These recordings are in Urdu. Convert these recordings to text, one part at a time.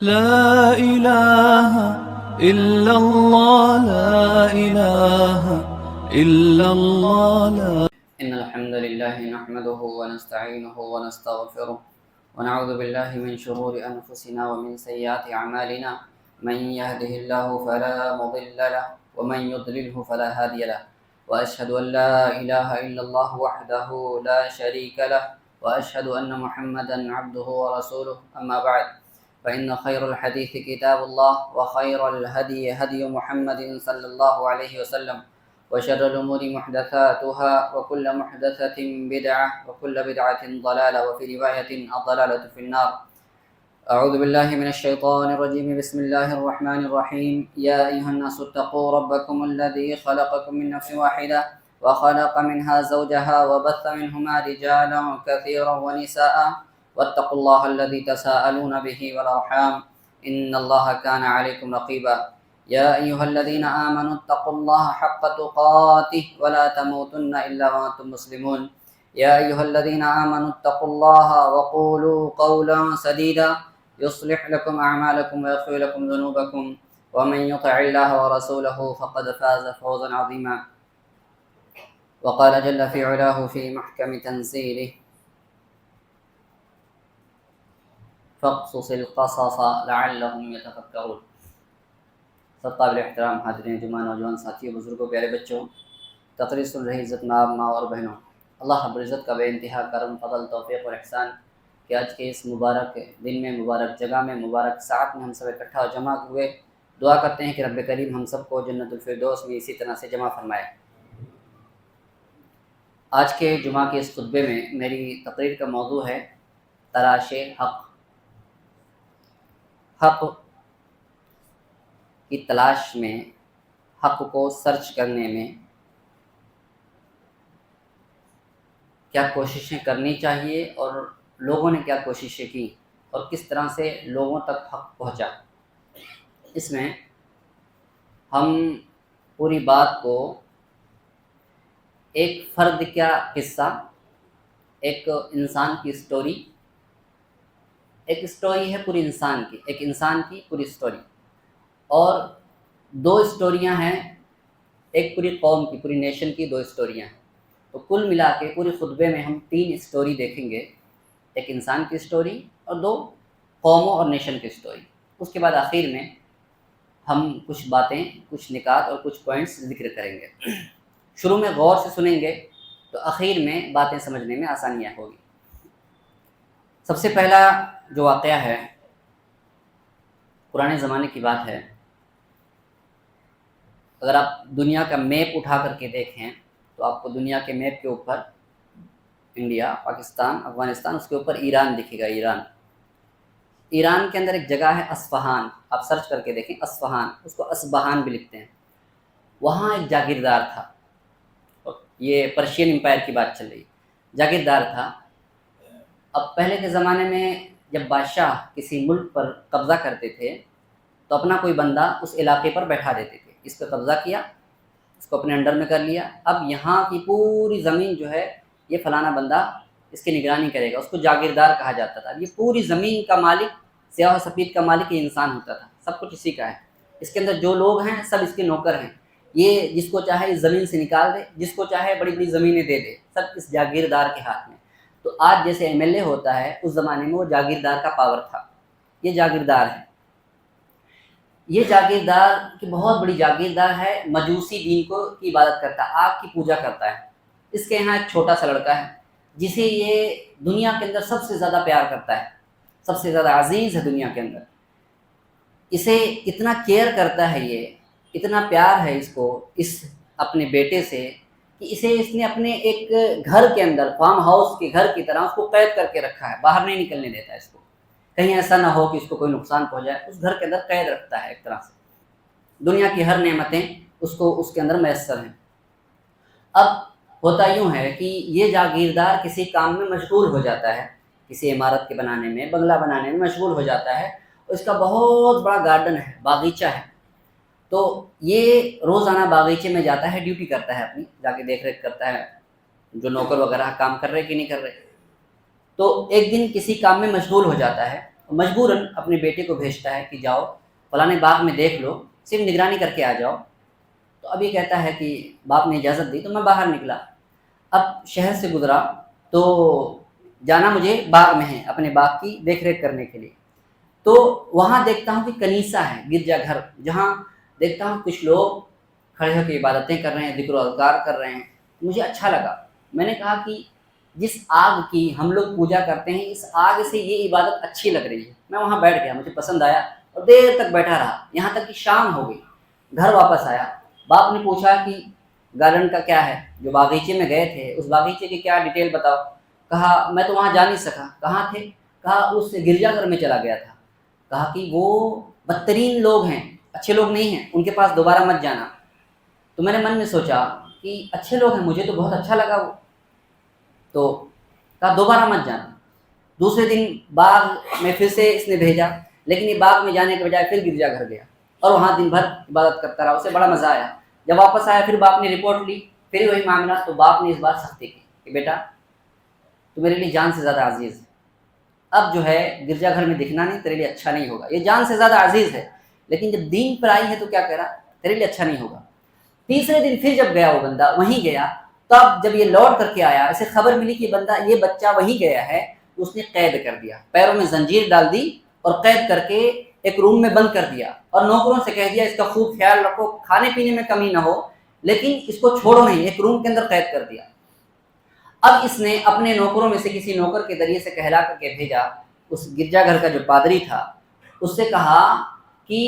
لا إله إلا الله، لا إله إلا الله، لا. إن الحمد لله نحمده ونستعينه ونستغفره ونعوذ بالله من شرور أنفسنا ومن سيئات أعمالنا. من يهده الله فلا مضل له ومن يضلله فلا هادي له، وأشهد أن لا إله إلا الله وحده لا شريك له، وأشهد أن محمدا عبده ورسوله. أما بعد، فإن خير الحديث كتاب الله، وخير الهدي هدي محمد صلى الله عليه وسلم، وشر الأمور محدثاتها، وكل محدثة بدعة، وكل بدعة ضلالة، وفي رواية الضلالة في النار. أعوذ بالله من الشيطان الرجيم. بسم الله الرحمن الرحيم. يا أيها الناس اتقوا ربكم الذي خلقكم من نفس واحدة وخلق منها زوجها وبث منهما رجالا كثيرا ونساء، واتقوا الله الذي تساءلون به والأرحام، إن الله كان عليكم رقيبا. يا أيها الذين آمنوا اتقوا الله حق تقاته ولا تموتن إلا وأنتم مسلمون. يا أيها الذين آمنوا اتقوا الله وقولوا قولا سديدا يصلح لكم أعمالكم ويغفر لكم ذنوبكم، ومن يطع الله ورسوله فقد فاز فوزا عظيما. وقال جل في علاه في محكم تنزيله: فاقصص القصص لعلهم يتفكرون. سب قابل احترام حاضرین جمعہ، نوجوان ساتھیوں، بزرگوں، پیارے بچوں، تقریر سن رہی عزت مآب ماں اور بہنوں، اللہ رب العزت کا بے انتہا کرم، فضل، توفیق اور احسان کہ آج کے اس مبارک دن میں، مبارک جگہ میں، مبارک ساعت میں ہم سب اکٹھا اور جمع ہوئے. دعا کرتے ہیں کہ رب کریم ہم سب کو جنت الفردوس میں اسی طرح سے جمع فرمائے. آج کے جمعہ کے اس خطبے میں میری تقریر کا موضوع ہے تلاش حق. حق کی تلاش میں، حق کو سرچ کرنے میں کیا کوششیں کرنی چاہیے، اور لوگوں نے کیا کوششیں کی، اور کس طرح سے لوگوں تک حق پہنچا. اس میں ہم پوری بات کو ایک فرد کا قصہ، ایک انسان کی اسٹوری، ایک اسٹوری ہے پوری انسان کی، ایک انسان کی پوری اسٹوری، اور دو اسٹوریاں ہیں، ایک پوری قوم کی، پوری نیشن کی دو اسٹوریاں ہیں. تو کل ملا کے پورے خطبے میں ہم 3 اسٹوری دیکھیں گے، ایک انسان کی اسٹوری اور 2 قوموں اور نیشن کی اسٹوری. اس کے بعد آخر میں ہم کچھ باتیں، کچھ نکات اور کچھ پوائنٹس ذکر کریں گے. شروع میں غور سے سنیں گے تو آخر میں باتیں سمجھنے میں آسانیاں ہوگی. سب سے پہلا جو واقعہ ہے، پرانے زمانے کی بات ہے. اگر آپ دنیا کا میپ اٹھا کر کے دیکھیں تو آپ کو دنیا کے میپ کے اوپر انڈیا، پاکستان، افغانستان، اس کے اوپر ایران دکھے گا. ایران کے اندر ایک جگہ ہے اصفہان. آپ سرچ کر کے دیکھیں اصفہان، اس کو اصبہان بھی لکھتے ہیں. وہاں ایک جاگیردار تھا. یہ پرشین امپائر کی بات چل رہی. جاگیردار تھا. اب پہلے کے زمانے میں جب بادشاہ کسی ملک پر قبضہ کرتے تھے تو اپنا کوئی بندہ اس علاقے پر بیٹھا دیتے تھے. اس پہ قبضہ کیا، اس کو اپنے انڈر میں کر لیا. اب یہاں کی پوری زمین جو ہے یہ فلانا بندہ اس کی نگرانی کرے گا. اس کو جاگیردار کہا جاتا تھا. یہ پوری زمین کا مالک، سیاہ و سفید کا مالک یہ انسان ہوتا تھا. سب کچھ اسی کا ہے. اس کے اندر جو لوگ ہیں سب اس کے نوکر ہیں. یہ جس کو چاہے اس زمین سے نکال دے، جس کو چاہے بڑی بڑی زمینیں دے دے، سب اس جاگیردار کے ہاتھ میں. تو آج جیسے ایم ایل اے ہوتا ہے، اس زمانے میں وہ جاگیردار کا پاور تھا. یہ جاگیردار ہے. یہ جاگیردار کی بہت بڑی جاگیردار ہے. مجوسی دین کی عبادت کرتا ہے، آگ کی پوجا کرتا ہے. اس کے یہاں ایک چھوٹا سا لڑکا ہے جسے یہ دنیا کے اندر سب سے زیادہ پیار کرتا ہے، سب سے زیادہ عزیز ہے دنیا کے اندر. اسے اتنا کیئر کرتا ہے، یہ اتنا پیار ہے اس کو، اس اپنے بیٹے سے، کہ اسے اس نے اپنے ایک گھر کے اندر، فارم ہاؤس کے گھر کی طرح اس کو قید کر کے رکھا ہے. باہر نہیں نکلنے دیتا ہے اس کو، کہیں ایسا نہ ہو کہ اس کو کوئی نقصان پہنچائے. اس گھر کے اندر قید رکھتا ہے. ایک طرح سے دنیا کی ہر نعمتیں اس کو اس کے اندر میسر ہیں. اب ہوتا یوں ہے کہ یہ جاگیردار کسی کام میں مشغول ہو جاتا ہے، کسی عمارت کے بنانے میں، بنگلہ بنانے میں مشغول ہو جاتا ہے. اس کا بہت بڑا گارڈن ہے، باغیچہ ہے. تو یہ روزانہ باغیچے میں جاتا ہے، ڈیوٹی کرتا ہے اپنی، جا کے دیکھ ریکھ کرتا ہے جو نوکر وغیرہ کام کر رہے کہ نہیں کر رہے. تو ایک دن کسی کام میں مشغول ہو جاتا ہے مجبوراً اپنے بیٹے کو بھیجتا ہے کہ جاؤ فلاں باغ میں دیکھ لو، صرف نگرانی کر کے آ جاؤ۔ تو اب یہ کہتا ہے کہ باپ نے اجازت دی تو میں باہر نکلا۔ اب شہر سے گزرا تو جانا مجھے باغ میں ہے، اپنے باغ کی دیکھ ریکھ کرنے کے لیے۔ تو وہاں دیکھتا ہوں کہ کنیسہ ہے، گرجا گھر، جہاں دیکھتا ہوں کچھ لوگ کھڑے ہو کے عبادتیں کر رہے ہیں، ذکر و اذکار کر رہے ہیں۔ مجھے اچھا لگا، میں نے کہا کہ جس آگ کی ہم لوگ پوجا کرتے ہیں، اس آگ سے یہ عبادت اچھی لگ رہی ہے۔ میں وہاں بیٹھ گیا، مجھے پسند آیا اور دیر تک بیٹھا رہا، یہاں تک کہ شام ہو گئی۔ گھر واپس آیا، باپ نے پوچھا کہ گارڈن کا کیا ہے، جو باغیچے میں گئے تھے اس باغیچے کی کیا ڈیٹیل بتاؤ۔ کہا میں تو وہاں جا نہیں سکا۔ کہاں تھے؟ کہا اس گرجا گھر میں چلا گیا تھا۔ کہا کہ وہ بدترین لوگ ہیں، اچھے لوگ نہیں ہیں، ان کے پاس دوبارہ مت جانا۔ تو میں نے من میں سوچا کہ اچھے لوگ ہیں، مجھے تو بہت اچھا لگا وہ، تو کہا دوبارہ مت جانا۔ دوسرے دن باغ میں پھر سے اس نے بھیجا، لیکن یہ باغ میں جانے کے بجائے پھر گرجا گھر گیا اور وہاں دن بھر عبادت کرتا رہا، اسے بڑا مزہ آیا۔ جب واپس آیا پھر باپ نے رپورٹ لی، پھر وہی معاملہ، تو باپ نے اس بار سختی کی کہ بیٹا تو میرے لیے جان سے زیادہ عزیز ہے، اب جو ہے گرجا گھر میں دکھنا نہیں، تیرے لیے اچھا نہیں ہوگا، یہ جان سے زیادہ عزیز ہے لیکن جب دین پر آئی ہے تو کیا کہہ رہا، تیرے لیے اچھا نہیں ہوگا۔ تیسرے دن پھر جب گیا وہ بندہ وہیں گیا، تب جب یہ لوٹ کر کے آیا، اسے خبر ملی کہ بندہ یہ بچہ وہیں گیا ہے، اس نے قید کر دیا، پیروں میں زنجیر ڈال دی اور قید کر کے ایک روم میں بند کر دیا اور نوکروں سے کہہ دیا اس کا خوب خیال رکھو، کھانے پینے میں کمی نہ ہو، لیکن اس کو چھوڑو نہیں، ایک روم کے اندر قید کر دیا۔ اب اس نے اپنے نوکروں میں سے کسی نوکر کے ذریعے سے کہلا کر کے بھیجا، اس گرجا گھر کا جو پادری تھا اس سے کہا کہ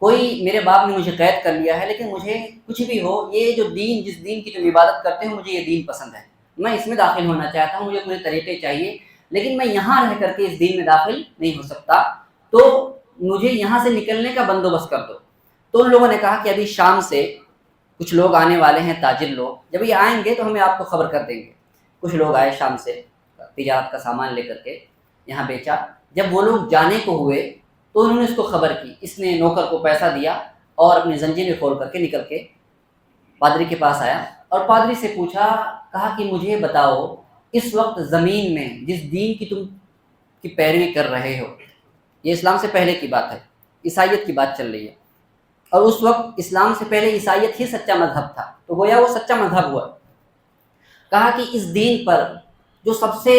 کوئی میرے باپ نے مجھے قید کر لیا ہے، لیکن مجھے کچھ بھی ہو، یہ جو دین، جس دین کی تم عبادت کرتے ہو، مجھے یہ دین پسند ہے، میں اس میں داخل ہونا چاہتا ہوں، مجھے پورے طریقے چاہیے، لیکن میں یہاں رہ کر کے اس دین میں داخل نہیں ہو سکتا، تو مجھے یہاں سے نکلنے کا بندوبست کر دو۔ تو ان لوگوں نے کہا کہ ابھی شام سے کچھ لوگ آنے والے ہیں، تاجر لوگ، جب یہ آئیں گے تو ہمیں آپ کو خبر کر دیں گے۔ کچھ لوگ آئے شام سے تجارت کا سامان لے کر کے، یہاں بیچا۔ جب وہ لوگ جانے کو ہوئے تو انہوں نے اس کو خبر کی، اس نے نوکر کو پیسہ دیا اور اپنی زنجیریں کھول کر کے نکل کے پادری کے پاس آیا اور پادری سے پوچھا، کہا کہ مجھے بتاؤ اس وقت زمین میں جس دین کی تم کی پیروی کر رہے ہو، یہ اسلام سے پہلے کی بات ہے، عیسائیت کی بات چل رہی ہے، اور اس وقت اسلام سے پہلے عیسائیت ہی سچا مذہب تھا، تو گویا وہ سچا مذہب ہوا۔ کہا کہ اس دین پر جو سب سے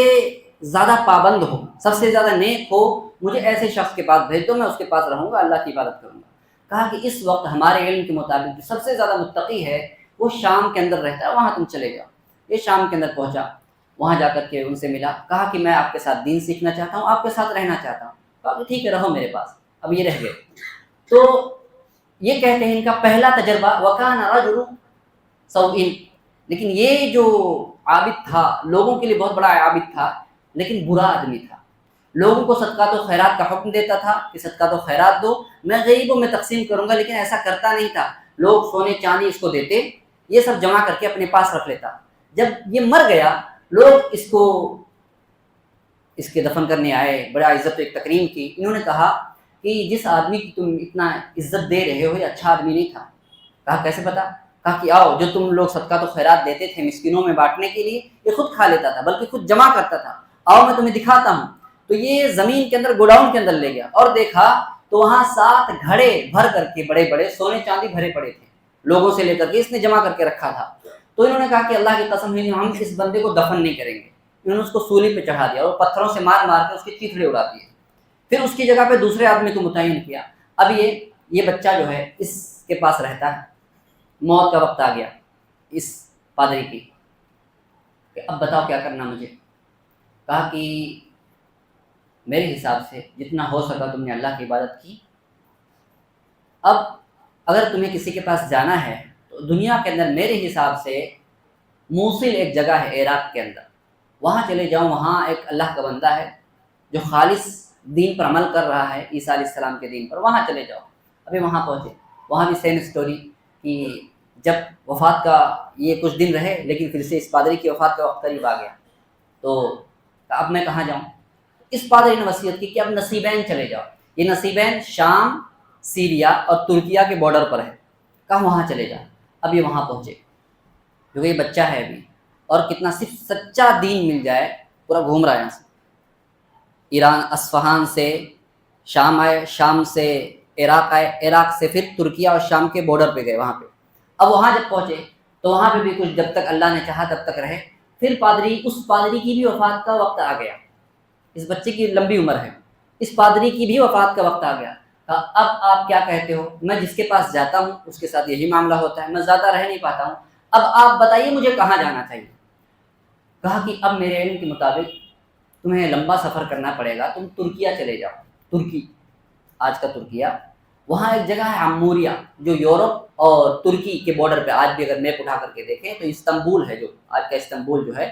زیادہ پابند ہو، سب سے زیادہ نیک ہو، مجھے ایسے شخص کے پاس بھیج دو، میں اس کے پاس رہوں گا، اللہ کی عبادت کروں گا۔ کہا کہ اس وقت ہمارے علم کے مطابق جو سب سے زیادہ متقی ہے وہ شام کے اندر رہتا ہے، وہاں تم چلے جاؤ۔ یہ شام کے اندر پہنچا، وہاں جا کر کے ان سے ملا، کہا کہ میں آپ کے ساتھ دین سیکھنا چاہتا ہوں، آپ کے ساتھ رہنا چاہتا ہوں۔ کہا کہ ٹھیک ہے، رہو میرے پاس۔ اب یہ رہ گئے۔ تو یہ کہتے ہیں ان کا پہلا تجربہ وَكَانَ رَجُلٌ سَوْءٍ، لیکن یہ جو عابد تھا، لوگوں کے لیے بہت بڑا عابد تھا، لیکن برا آدمی تھا، لوگوں کو صدقات و خیرات کا حکم دیتا تھا کہ صدقات و خیرات دو، میں غریبوں میں تقسیم کروں گا، لیکن ایسا کرتا نہیں تھا، لوگ سونے چاندی اس کو دیتے، یہ سب جمع کر کے اپنے پاس رکھ لیتا۔ جب یہ مر گیا، لوگ اس کے دفن کرنے آئے، بڑا عزت و ایک تکریم کی۔ انہوں نے کہا کہ جس آدمی کی تم اتنا عزت دے رہے ہو یہ اچھا آدمی نہیں تھا۔ کہا کیسے پتا؟ کہا کہ آؤ، جو تم لوگ صدقات و خیرات دیتے تھے مسکینوں میں بانٹنے کے لیے، یہ خود کھا لیتا تھا، بلکہ خود جمع کرتا تھا، آؤ میں تمہیں دکھاتا ہوں۔ تو یہ زمین کے اندر گوڈاؤن کے اندر لے گیا اور دیکھا تو وہاں 7 گھڑے بھر کر کے بڑے بڑے سونے چاندی بھرے پڑے تھے، لوگوں سے لے کر کے اس نے جمع کر کے رکھا تھا۔ تو انہوں نے کہا کہ اللہ کی قسم ہے ہم اس بندے کو دفن نہیں کریں گے۔ انہوں نے اس کو سولی پہ چڑھا دیا اور پتھروں سے مار مار کے اس کے چیتڑے اڑا دیے۔ پھر اس کی جگہ پہ دوسرے آدمی کو متعین کیا۔ اب یہ بچہ جو ہے اس کے پاس رہتا ہے۔ موت کا وقت آ گیا اس پادری کی کہ اب بتاؤ کیا کرنا مجھے۔ کہا کہ میرے حساب سے جتنا ہو سکا تم نے اللہ کی عبادت کی، اب اگر تمہیں کسی کے پاس جانا ہے تو دنیا کے اندر میرے حساب سے موصل ایک جگہ ہے عراق کے اندر، وہاں چلے جاؤ، وہاں ایک اللہ کا بندہ ہے جو خالص دین پر عمل کر رہا ہے، عیسیٰ علیہ السلام کے دین پر، وہاں چلے جاؤ۔ ابھی وہاں پہنچے، وہاں بھی سیم اسٹوری کہ جب وفات کا یہ کچھ دن رہے، لیکن پھر سے اس پادری کی وفات کا وقت قریب آ گیا، تو اب میں کہاں جاؤں؟ اس پادری نے وصیت کی کہ اب نصیبین چلے جاؤ۔ یہ نصیبین شام، سیریا اور ترکیہ کے بارڈر پر ہے، کہاں وہاں چلے جاؤ۔ اب یہ وہاں پہنچے، جو یہ بچہ ہے ابھی، اور کتنا صرف سچا دین مل جائے، پورا گھوم رہا ہے یہاں سے، ایران اصفہان سے شام آئے، شام سے عراق آئے، عراق سے پھر ترکیہ اور شام کے بارڈر پہ گئے وہاں پہ۔ اب وہاں جب پہنچے تو وہاں پہ بھی کچھ جب تک اللہ نے چاہا تب تک رہے۔ پھر اس پادری کی بھی وفات کا وقت آ گیا، اس بچے کی لمبی عمر ہے، اس پادری کی بھی وفات کا وقت آ گیا۔ کہا اب آپ کیا کہتے ہو؟ میں جس کے پاس جاتا ہوں اس کے ساتھ یہی معاملہ ہوتا ہے، میں زیادہ رہ نہیں پاتا ہوں، اب آپ بتائیے مجھے کہاں جانا چاہیے؟ کہا کہ اب میرے علم کے مطابق تمہیں لمبا سفر کرنا پڑے گا، تم ترکیہ چلے جاؤ۔ ترکی، آج کا ترکیہ، وہاں ایک جگہ ہے عموریہ جو یورپ اور ترکی کے بارڈر پہ، آج بھی اگر میپ اٹھا کر کے دیکھیں تو استنبول ہے، جو آج کا استنبول جو ہے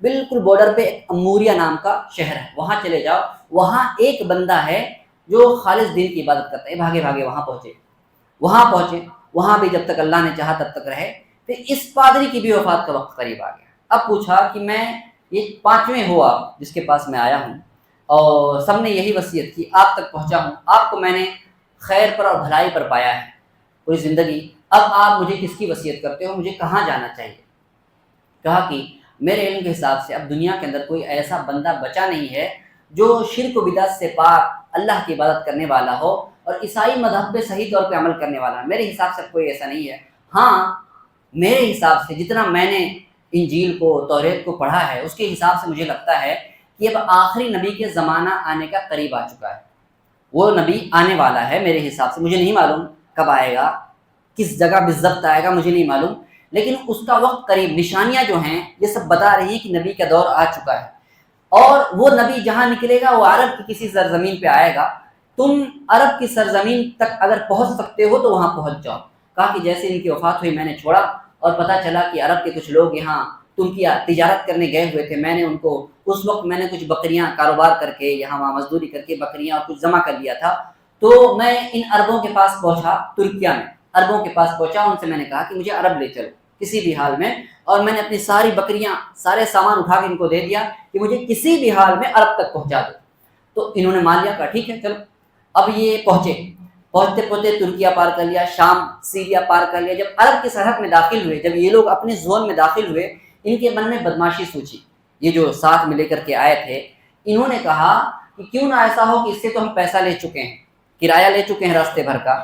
بالکل بارڈر پہ ایک عموریہ نام کا شہر ہے، وہاں چلے جاؤ۔ وہاں ایک بندہ ہے جو خالص دین کی عبادت کرتا ہے۔ بھاگے بھاگے وہاں پہنچے، وہاں بھی جب تک اللہ نے چاہا تب تک رہے۔ پھر اس پادری کی بھی وفات کا وقت قریب آ گیا۔ اب پوچھا کہ میں یہ 5ویں ہوا جس کے پاس میں آیا ہوں، اور سب نے یہی وصیت کی، آپ تک پہنچا ہوں، آپ کو میں نے خیر پر اور بھلائی پر پایا ہے پوری زندگی، اب آپ مجھے کس کی وصیت کرتے ہو، مجھے کہاں جانا چاہیے؟ کہا کہ میرے علم کے حساب سے اب دنیا کے اندر کوئی ایسا بندہ بچا نہیں ہے جو شرک و بدعت سے پاک اللہ کی عبادت کرنے والا ہو اور عیسائی مذہب پہ صحیح طور پہ عمل کرنے والا۔ میرے حساب سے کوئی ایسا نہیں ہے۔ ہاں، میرے حساب سے جتنا میں نے انجیل کو، توریت کو پڑھا ہے، اس کے حساب سے مجھے لگتا ہے کہ اب آخری نبی کے زمانہ آنے کا قریب آ چکا ہے۔ وہ نبی آنے والا ہے میرے حساب سے، مجھے نہیں معلوم کب آئے گا، کس جگہ بالضبط آئے گا، مجھے نہیں معلوم، لیکن اس کا وقت قریب۔ نشانیاں جو ہیں یہ سب بتا رہی ہیں کہ نبی کا دور آ چکا ہے، اور وہ نبی جہاں نکلے گا وہ عرب کی کسی سرزمین پہ آئے گا۔ تم عرب کی سرزمین تک اگر پہنچ سکتے ہو تو وہاں پہنچ جاؤ۔ کہا کہ جیسے ان کی وفات ہوئی میں نے چھوڑا اور پتہ چلا کہ عرب کے کچھ لوگ یہاں ترکیہ تجارت کرنے گئے ہوئے تھے، میں نے ان کو اس وقت میں نے کچھ بکریاں کاروبار کر کے یہاں وہاں مزدوری کر کے بکریاں اور کچھ جمع کر لیا تھا، تو میں ان عربوں کے پاس پہنچا، ترکیہ میں عربوں کے پاس پہنچا، ان سے میں نے کہا کہ مجھے عرب لے چلو کسی بھی حال میں، اور میں نے اپنی ساری بکریاں سارے سامان اٹھا کے ان کو دے دیا کہ مجھے کسی بھی حال میں عرب تک پہنچا دو۔ تو انہوں نے مان لیا، کہا ٹھیک ہے چلو۔ اب یہ پہنچتے ترکیہ پار کر لیا، شام سیریا پار کر لیا۔ جب عرب کی سرحد میں داخل ہوئے، جب یہ لوگ اپنے زون میں داخل ہوئے، ان کے من میں بدماشی سوچی۔ یہ جو ساتھ میں لے کر کے آئے تھے، انہوں نے کہا کہ کیوں نہ ایسا ہو کہ اس سے تو ہم پیسہ لے چکے ہیں، کرایہ لے چکے ہیں راستے بھر کا۔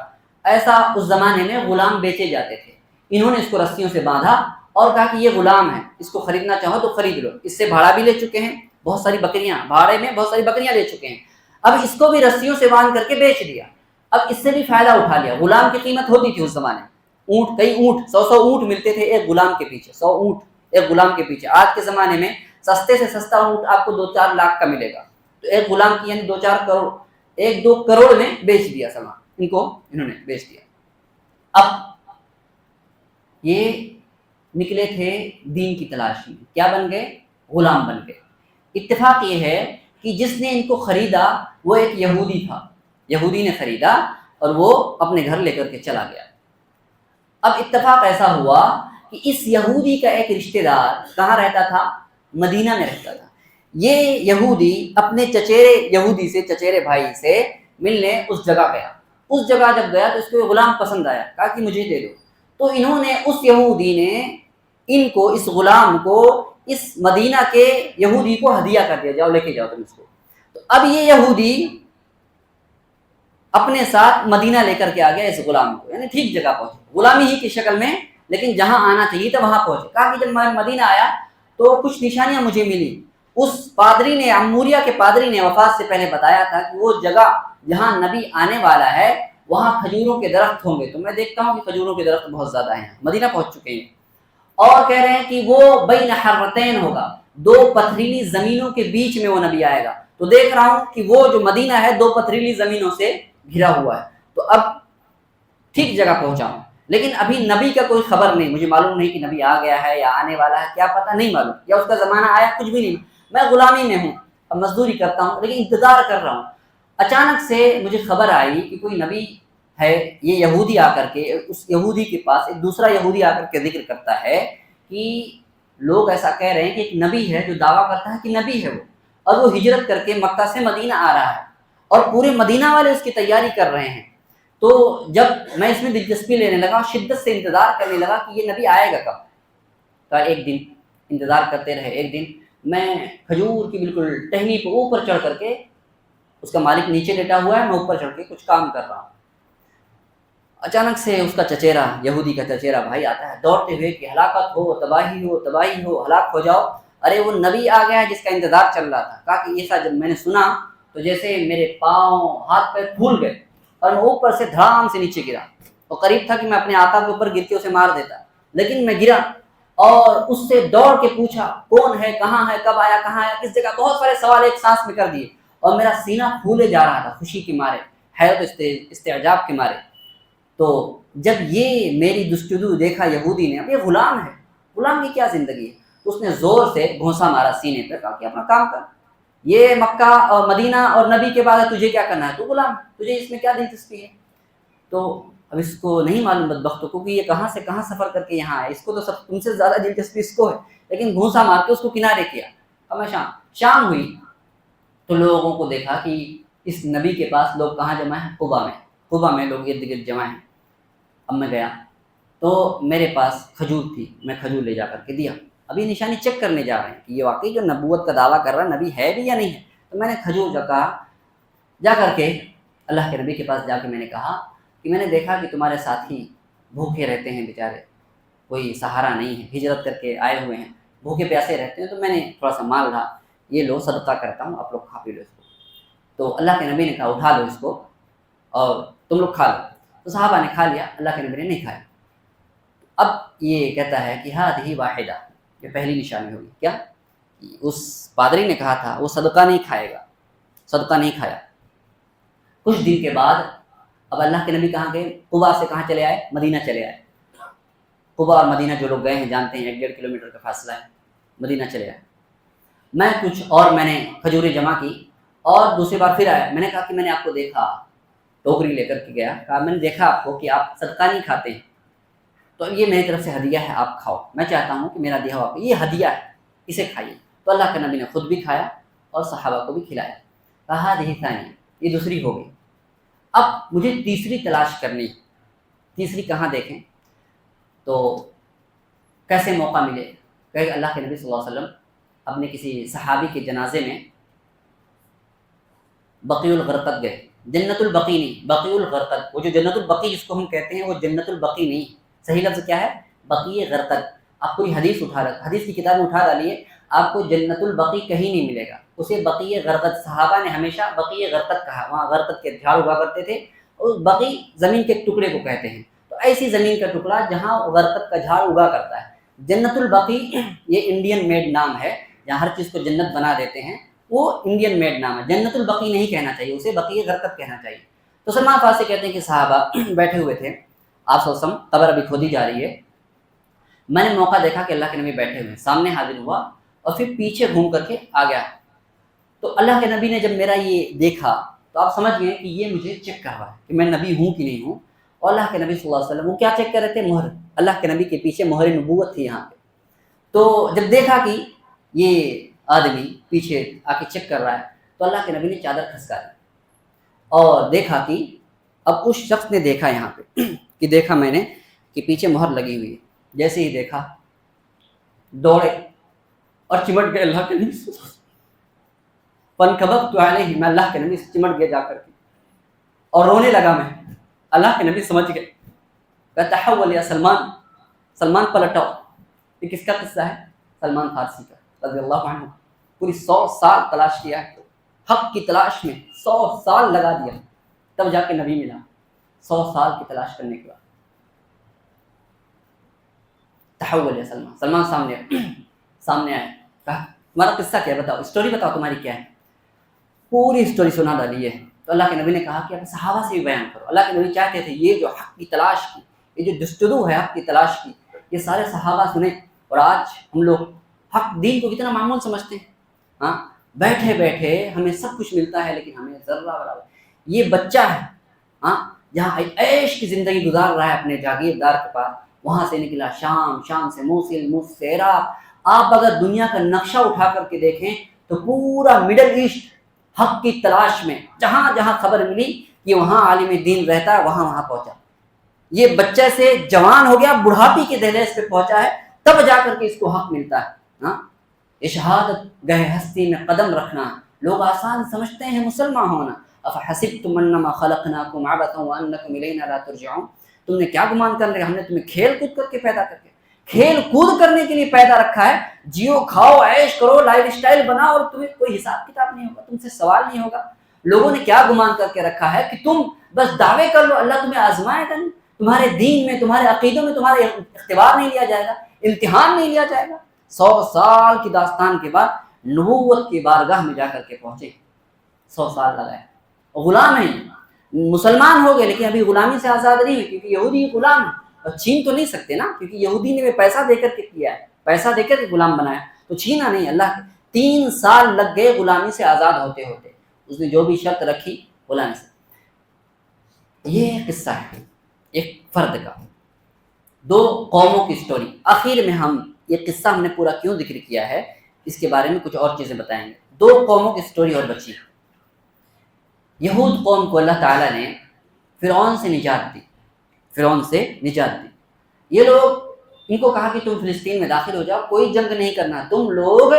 ایسا اس زمانے میں غلام بیچے جاتے تھے۔ انہوں نے اس کو رسیوں سے باندھا اور کہا کہ یہ غلام ہے، اس کو خریدنا چاہو تو خرید لو۔ اس سے بھاڑا بھی لے چکے ہیں، بہت ساری بکریاں بھاڑے میں، بہت ساری بکریاں لے چکے ہیں، اب اس کو بھی رسیوں سے باندھ کر کے بیچ دیا، اب اس سے بھی فائدہ اٹھا لیا۔ غلام کی قیمت ہوتی تھی اس زمانے میں، اونٹ، کئی اونٹ، 100 اونٹ ملتے تھے ایک غلام کے پیچھے، 100 اونٹ ایک غلام کے پیچھے۔ آج کے زمانے میں سستے سے سستا اونٹ آپ کو 2-4 لاکھ کا ملے گا، تو ایک غلام کی یعنی 2-4 کروڑ، 1-2 کروڑ میں بیچ دیا سامان، ان کو انہوں نے بیچ دیا۔ اب یہ نکلے تھے دین کی تلاش میں، کیا بن گئے؟ غلام بن گئے۔ اتفاق یہ ہے کہ جس نے ان کو خریدا وہ ایک یہودی تھا، یہودی نے خریدا اور وہ اپنے گھر لے کر کے چلا گیا۔ اب اتفاق ایسا ہوا کہ اس یہودی کا ایک رشتہ دار کہاں رہتا تھا؟ مدینہ میں رہتا تھا۔ یہ یہودی اپنے چچیرے یہودی سے، چچیرے بھائی سے ملنے اس جگہ گیا۔ اس جگہ جب گیا تو اس کو غلام پسند آیا، کہا کہ مجھے دے دو۔ تو انہوں نے، اس یہودی نے ان کو، اس غلام کو اس مدینہ کے یہودی کو ہدیہ کر دیا، جاؤ لے کے جاؤ تم اس کو۔ تو اب یہ یہودی اپنے ساتھ مدینہ لے کر کے آ گیا اس غلام کو، یعنی ٹھیک جگہ پہنچے، غلامی ہی کی شکل میں، لیکن جہاں آنا چاہیے تھا وہاں پہنچے۔ کہا کہ جب میں مدینہ آیا تو کچھ نشانیاں مجھے ملی۔ اس پادری نے، عموریہ کے پادری نے وفات سے پہلے بتایا تھا کہ وہ جگہ جہاں نبی آنے والا ہے وہاں کھجوروں کے درخت ہوں گے، تو میں دیکھتا ہوں کہ کھجوروں کے درخت بہت زیادہ ہیں، مدینہ پہنچ چکے ہیں۔ اور کہہ رہے ہیں کہ وہ بین حرتین ہوگا، 2 پتھریلی زمینوں کے بیچ میں وہ نبی آئے گا۔ تو دیکھ رہا ہوں کہ وہ جو مدینہ ہے 2 پتھریلی زمینوں سے گھرا ہوا ہے، تو اب ٹھیک جگہ پہنچا ہوں، لیکن ابھی نبی کا کوئی خبر نہیں، مجھے معلوم نہیں کہ نبی آ گیا ہے یا آنے والا ہے، کیا پتہ، نہیں معلوم، یا اس کا زمانہ آیا، کچھ بھی نہیں۔ میں غلامی میں ہوں، اب مزدوری کرتا ہوں، لیکن انتظار کر رہا ہوں۔ اچانک سے مجھے خبر آئی کہ کوئی نبی ہے۔ یہ یہودی آ کر کے، اس یہودی کے پاس ایک دوسرا یہودی آ کر کے ذکر کرتا ہے کہ لوگ ایسا کہہ رہے ہیں کہ ایک نبی ہے جو دعویٰ کرتا ہے کہ نبی ہے وہ، اور وہ ہجرت کر کے مکہ سے مدینہ آ رہا ہے، اور پورے مدینہ والے اس کی تیاری کر رہے ہیں۔ تو جب میں اس میں دلچسپی لینے لگا، شدت سے انتظار کرنے لگا کہ یہ نبی آئے گا کب، تو ایک دن انتظار کرتے رہے۔ ایک دن میں کھجور کی بالکل ٹہنی پہ اوپر چڑھ کر کے اس کا مالک نیچے لیٹا ہوا ہے، میں اوپر چڑھ کے کچھ کام کر رہا ہوں۔ اچانک سے اس کا چچیرا، یہودی کا چچیرا بھائی آتا ہے دوڑتے ہوئے کہ ہلاکت ہو، تباہی ہو، تباہی ہو، ہلاک ہو جاؤ۔ ارے وہ نبی آ گیا ہے جس کا انتظار چل رہا تھا۔ کہا کہ ایسا جب میں نے سنا تو جیسے میرے پاؤں ہاتھ پیر پھول گئے اور میں اوپر سے دھڑام سے نیچے گرا، اور قریب تھا کہ میں اپنے آقا کے اوپر گر کے اسے مار دیتا، لیکن میں گرا اور اس سے دوڑ کے پوچھا کون ہے، کہاں ہے، کب آیا، کہاں آیا، کس جگہ، بہت سارے سوال ایک سانس میں کر دیے، اور میرا سینہ پھولے جا رہا تھا خوشی کے مارے، حیرت استعجاب کے مارے۔ تو جب یہ میری جستجو دیکھا یہودی نے، اب یہ غلام ہے، غلام کی کیا زندگی ہے، تو اس نے زور سے گھونسا مارا سینے پہ، کہا کہ اپنا کام کر، یہ مکہ اور مدینہ اور نبی کے بعد تجھے کیا کرنا ہے، تو غلام، تجھے اس میں کیا دلچسپی ہے؟ تو اب اس کو نہیں معلوم بدبختوں کو کہ یہ کہاں سے کہاں سفر کر کے یہاں آئے، اس کو تو سب تم سے زیادہ دلچسپی اس کو ہے، لیکن گھونسا مار کے اس کو کنارے کیا۔ اب میں شام ہوئی تو لوگوں کو دیکھا کہ اس نبی کے پاس لوگ کہاں جمع ہیں، قبا میں لوگ ارد گرد جمع ہیں۔ اب میں گیا تو میرے پاس کھجور تھی، میں کھجور لے جا کر کے دیا۔ ابھی نشانی چیک کرنے جا رہے ہیں کہ یہ واقعی جو نبوت کا دعویٰ کر رہا نبی ہے بھی یا نہیں ہے، تو میں نے کھجور جا کر کے اللہ کے نبی کے پاس جا کے میں نے کہا کہ میں نے دیکھا کہ تمہارے ساتھی بھوکے رہتے ہیں بیچارے، کوئی سہارا نہیں ہے، ہجرت کر کے آئے ہوئے ہیں، بھوکے پیاسے رہتے ہیں، تو میں نے تھوڑا سا مال رہا، یہ لو صدقہ کرتا ہوں، آپ لوگ کھا پی لو اس کو۔ تو اللہ کے نبی نے کہا اٹھا لو اس کو اور تم لوگ کھا لو۔ تو صحابہ نے کھا لیا، اللہ کے نبی نے نہیں کھایا۔ اب یہ کہتا ہے کہ ہذہ واحدہ، یہ پہلی نشانی ہوگی، کیا؟ اس پادری نے کہا تھا وہ صدقہ نہیں کھائے گا، صدقہ نہیں کھایا۔ کچھ دن کے بعد اب اللہ کے نبی کہاں گئے؟ قبا سے کہاں چلے آئے؟ مدینہ چلے آئے۔ قبا اور مدینہ جو لوگ گئے ہیں جانتے ہیں 1.5 کلومیٹر کا فاصلہ ہے، مدینہ چلے آئے۔ میں کچھ اور میں نے کھجوریں جمع کی اور دوسری بار پھر آیا، میں نے کہا کہ میں نے آپ کو دیکھا، ٹوکری لے کر کے گیا، کہا میں نے دیکھا آپ کو کہ آپ صدقہ نہیں کھاتے ہیں، تو یہ میری طرف سے ہدیہ ہے، آپ کھاؤ، میں چاہتا ہوں کہ میرا دیا ہوا یہ ہدیہ ہے، اسے کھائیے۔ تو اللہ کے نبی نے خود بھی کھایا اور صحابہ کو بھی کھلایا۔ کہا ہذہ ثانی، یہ دوسری ہو گئی۔ اب مجھے تیسری تلاش کرنی، تیسری کہاں دیکھیں؟ تو کیسے موقع ملے کہ اللہ کے نبی صلی اللہ علیہ وسلم اپنے کسی صحابی کے جنازے میں بقیع الغرقد گئے، جنت البقیع نہیں، بقیع الغرقد، وہ جو جنت البقیع جس کو ہم کہتے ہیں وہ جنت البقیع نہیں، صحیح لفظ کیا ہے؟ بقیع غرقد۔ آپ پوری حدیث حدیث کی کتاب میں اٹھا ڈالیے، آپ کو جنت البقیع کہیں نہیں ملے گا، اسے بقیع غرقد، صحابہ نے ہمیشہ بقیع غرقد کہا، وہاں غرقد کے جھاڑ ہوا کرتے تھے، اور بقیع زمین کے ٹکڑے کو کہتے ہیں، تو ایسی زمین کا ٹکڑا جہاں غرقد کا جھاڑ اگا کرتا ہے۔ جنت البقیع یہ انڈین میڈ نام ہے، جہاں ہر چیز کو جنت بنا دیتے ہیں، وہ انڈین میڈ نام ہے، جنت البقیع نہیں کہنا چاہیے، اسے بقیع غرقد کہنا چاہیے۔ تو سلمان فارسی کہتے ہیں کہ صحابہ بیٹھے ہوئے تھے، آپ صلی اللہ علیہ وسلم، قبر ابھی کھودی جا رہی ہے، میں نے موقع دیکھا کہ اللہ کے نبی بیٹھے ہوئے، سامنے حاضر ہوا اور پھر پیچھے گھوم کر کے آ گیا۔ تو اللہ کے نبی نے جب میرا یہ دیکھا تو آپ سمجھ گئے کہ یہ مجھے چیک کر رہا ہے کہ میں نبی ہوں کہ نہیں ہوں۔ اور اللہ کے نبی صلی اللہ علیہ وسلم وہ کیا چیک کر رہے تھے؟ مہر، اللہ کے نبی کے پیچھے مہر نبوت تھی یہاں پہ۔ تو جب دیکھا کہ یہ آدمی پیچھے آ کے چیک کر رہا ہے تو اللہ کے نبی نے چادر کھسکا دی اور دیکھا کہ اب اس شخص نے دیکھا یہاں پہ کہ دیکھا میں نے کہ پیچھے مہر لگی ہوئی ہے، جیسے ہی دیکھا دوڑے اور چمٹ گئے اللہ کے نبی سے، فانکببت علیہ، میں اللہ کے نبی سے چمٹ گیا جا کر کے اور رونے لگا میں۔ اللہ کے نبی سمجھ گئے، تحول یا سلمان، سلمان پلٹاؤ۔ یہ کس کا قصہ ہے؟ سلمان فارسی کا رضی اللہ عنہ۔ پوری 100 سال تلاش کیا ہے، حق کی تلاش میں 100 سال لگا دیا، تب جا کے نبی ملا، 100 سال کی تلاش کرنے کے بعد۔ تحول یا سلمان، سلمان سامنے آئے، کہا تمہارا قصہ کیا ہے، بتاؤ، اسٹوری بتاؤ تمہاری کیا ہے۔ پوری اسٹوری سنا ڈالی ہے۔ تو اللہ کے نبی نے کہا کہ اپنے صحابہ سے بھی بیان کرو۔ اللہ کے نبی چاہتے تھے یہ جو حق کی تلاش کی، یہ جو جستجو ہے حق کی تلاش کی، یہ سارے صحابہ سنیں۔ اور آج ہم لوگ حق دین کو کتنا معمول سمجھتے ہیں، ہاں، بیٹھے بیٹھے ہمیں سب کچھ ملتا ہے لیکن ہمیں ذرہ برابر۔ یہ بچہ ہے، ہاں، جہاں عیش کی زندگی گزار رہا ہے اپنے جاگیردار کے پاس، وہاں سے نکلا شام، شام سے موصل، موصل سے عراق۔ آپ اگر دنیا کا نقشہ اٹھا کر کے دیکھیں تو پورا مڈل ایسٹ حق کی تلاش میں جہاں جہاں خبر ملی کہ وہاں عالم دین رہتا ہے، وہاں پہنچا۔ یہ بچے سے جوان ہو گیا، بڑھاپی کے دہلیز پہ پہنچا ہے، تب جا کر کے اس کو حق ملتا ہے۔ ہاں، اشہادت گہ ہستی میں قدم رکھنا، لوگ آسان سمجھتے ہیں مسلمان ہونا. افحسبتم انما خلقناکم عبثا وانکم الینا لا ترجعون. تم نے کیا گمان کر لیا ہم نے تمہیں کھیل کود کر کے پیدا کر کے کھیل کود کرنے کے لیے پیدا رکھا ہے. جیو کھاؤ عیش کرو لائف اسٹائل بناؤ اور تمہیں کوئی حساب کتاب نہیں ہوگا, تم سے سوال نہیں ہوگا. لوگوں نے کیا گمان کر کے رکھا ہے کہ تم بس دعوے کر لو, اللہ تمہیں آزمائے گا نہیں, تمہارے دین میں تمہارے عقیدوں میں تمہارے اختبار نہیں لیا جائے گا, امتحان نہیں لیا جائے گا. 100 سال کی داستان کے بعد نبوت کی بارگاہ میں جا کر کے پہنچے, 100 سال لگائے. غلام ہیں, مسلمان ہو گئے لیکن ابھی غلامی سے آزاد نہیں ہوئے, کیونکہ یہودی غلام ہے اور چھین تو نہیں سکتے نا, کیونکہ یہودی نے پیسہ دے کر کے کیا ہے, پیسہ دے کر کے غلام بنایا, تو چھینا نہیں. اللہ 3 سال لگ گئے غلامی سے آزاد ہوتے ہوتے, اس نے جو بھی شرط رکھی غلامی سے. یہ قصہ ہے ایک فرد کا, 2 قوموں کی سٹوری. آخر میں ہم یہ قصہ ہم نے پورا کیوں ذکر کیا ہے اس کے بارے میں کچھ اور چیزیں بتائیں گے. 2 قوموں کی سٹوری اور بچی. یہود قوم کو اللہ تعالیٰ نے فرعون سے نجات دی, فرعون سے نجات دی. یہ لوگ ان کو کہا کہ تم فلسطین میں داخل ہو جاؤ, کوئی جنگ نہیں کرنا, تم لوگ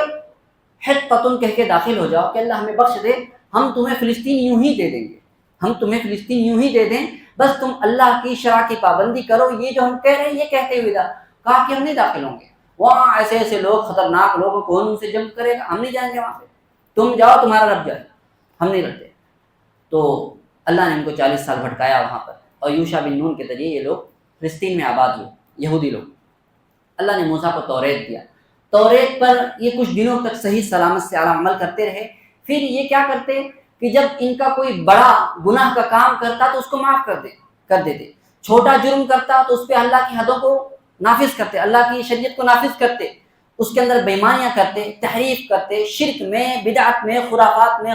حطۃ کہہ کے داخل ہو جاؤ کہ اللہ ہمیں بخش دے, ہم تمہیں فلسطین یوں ہی دے دیں گے, ہم تمہیں فلسطین یوں ہی دے دیں, بس تم اللہ کی شرع کی پابندی کرو. یہ جو ہم کہہ رہے ہیں یہ کہتے ہوئے کہا کہ ہم نہیں داخل ہوں گے, وہاں ایسے ایسے لوگ خطرناک لوگوں کو ان سے جنگ کرے گا, ہم نہیں جائیں گے وہاں پہ, تم جاؤ تمہارا رب جائے, ہم نہیں لڑتے. تو اللہ نے ان کو 40 سال بھٹکایا وہاں پر, اور یوشع بن نون کے ذریعے یہ لوگ فلسطین میں آباد ہوئے, یہودی لوگ. اللہ نے موسیٰ کو توریت دیا, توریت پر یہ کچھ دنوں تک صحیح سلامت سے عمل کرتے رہے. پھر یہ کیا کرتے کہ جب ان کا کوئی بڑا گناہ کا کام کرتا تو اس کو معاف کر دیتے, چھوٹا جرم کرتا تو اس پہ اللہ کی حدوں کو نافذ کرتے, اللہ کی شریعت کو نافذ کرتے, اس کے اندر بے ایمانیاں کرتے, تحریف کرتے, شرک میں, بدعت میں, خرافات میں,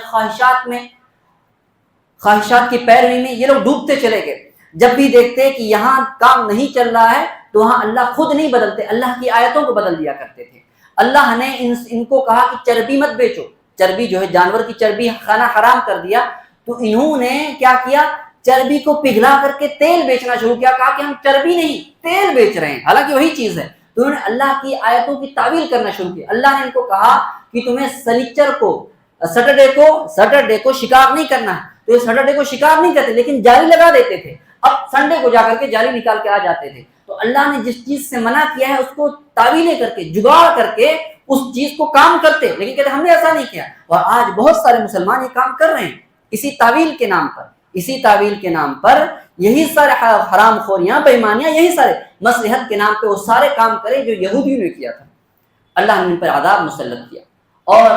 خواہشات کی پیروی میں یہ لوگ ڈوبتے چلے گئے. جب بھی دیکھتے کہ یہاں کام نہیں چل رہا ہے تو وہاں اللہ خود نہیں بدلتے, اللہ کی آیتوں کو بدل دیا کرتے تھے. اللہ نے ان کو کہا کہ چربی مت بیچو, چربی جو ہے جانور کی چربی کھانا حرام کر دیا, تو انہوں نے کیا کیا, چربی کو پگھلا کر کے تیل بیچنا شروع کیا, کہا کہ ہم چربی نہیں تیل بیچ رہے ہیں, حالانکہ وہی چیز ہے. تو انہوں نے اللہ کی آیتوں کی تعویل کرنا شروع کی. اللہ نے ان کو کہا کہ تمہیں سیٹرڈے کو شکار نہیں کرنا ہے, تو یہ سیٹرڈے کو شکار نہیں کرتے لیکن جالی لگا دیتے تھے, اب سنڈے کو جا کر کے جالی نکال کے آ جاتے تھے. تو اللہ نے جس چیز سے منع کیا ہے اس کو تعویلیں کر کے, جگاڑ کر کے اس چیز کو کام کرتے, لیکن کہتے ہم نے ایسا نہیں کیا. اور آج بہت سارے مسلمان یہ کام کر رہے ہیں اسی تعویل کے نام پر, اسی تعویل کے نام پر یہی سارے حرام خوریاں, بےایمانیاں, یہی سارے مصلحت کے نام پہ وہ سارے کام کرے جو یہودیوں نے کیا تھا. اللہ نے ان پر عذاب مسلط کیا اور